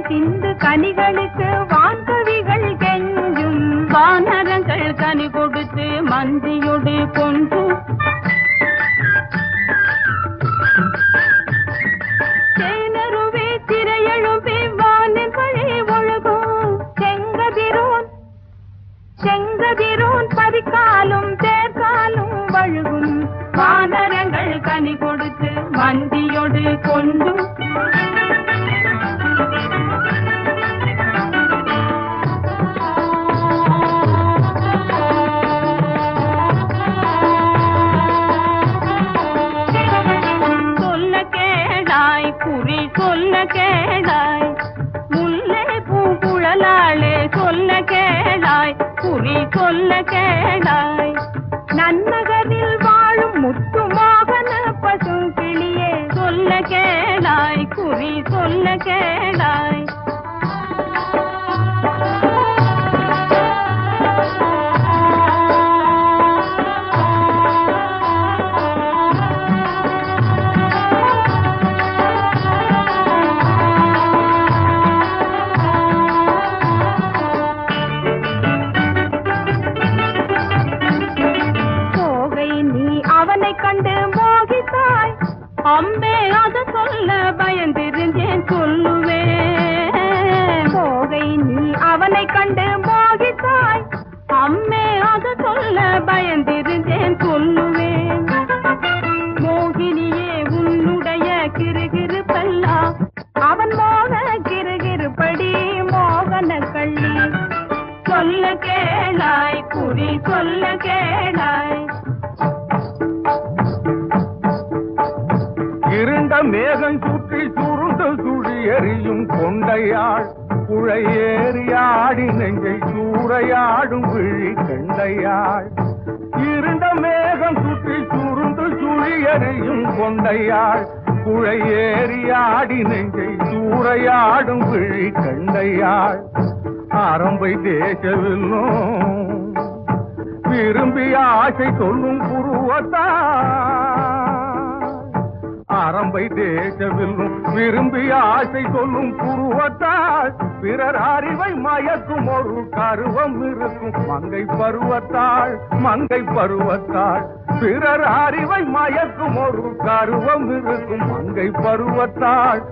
சிந்து கனிகளுக்கு வான்கவிகள் கெஞ்சும் வானரங்கள் கனி கொடுத்து மந்தியோடு கொண்டு தேனருவே திரையெழும்பி வானில் வழி ஒழுகும் செங்கதிரோன் பதிக்காலும் தேர்காலும் வழுகும் வானரங்கள் கனி கொடுத்து மந்தியோடு கொண்டு சொல்ல கேளாய் முல்லை பூங்குழலாளே சொல்ல கேளாய் குறி சொல்ல கேளாய் நன்னகரில் வாழும் முத்து மோகன பசும் கிளியே சொல்ல கேளாய் குறி சொல்ல கேளாய் கண்டு மோகித்தாய் அம்பே அத சொல்ல பயந்திருந்தேன் சொல்லுவேன் போகை நீ அவனை கண்டு மோகித்தாய் அம்மே அத சொல்ல பயந்திருந்தேன் சொல்லுவேன் மோகினியே உன்னுடைய கிருகிருப்பல்லா அவன் மோக கிருகிருப்படி மோகன கள்ளி சொல்ல கேளாய் குறி சொல்ல கேளாய் இருண்ட மேகம் சுற்றி சுருண்டு சுழி எறியும் கொண்டையாள் குழையேறியாடி நெஞ்சை சூறையாடும் விழி கண்டையாள் இருண்ட மேகம் சுற்றி சுருண்டு சுழி எறியும் கொண்டையாள் குழையேறியாடி நெஞ்சை சூறையாடும் விழி கண்டையாள் ஆரம்பை தேசவில்லும் விரும்பிய ஆசை சொல்லும் புருவத்தாள் ஆரம்பை தேசவில்லும் விரும்பிய ஆசை சொல்லும் புருவத்தாள் பிறர் அறிவை மயக்கும் ஒரு கருவம் இருக்கும் மங்கை பருவத்தாள் பிறர் அறிவை மயக்கும் ஒரு கருவம் இருக்கும் மங்கை பருவத்தாள்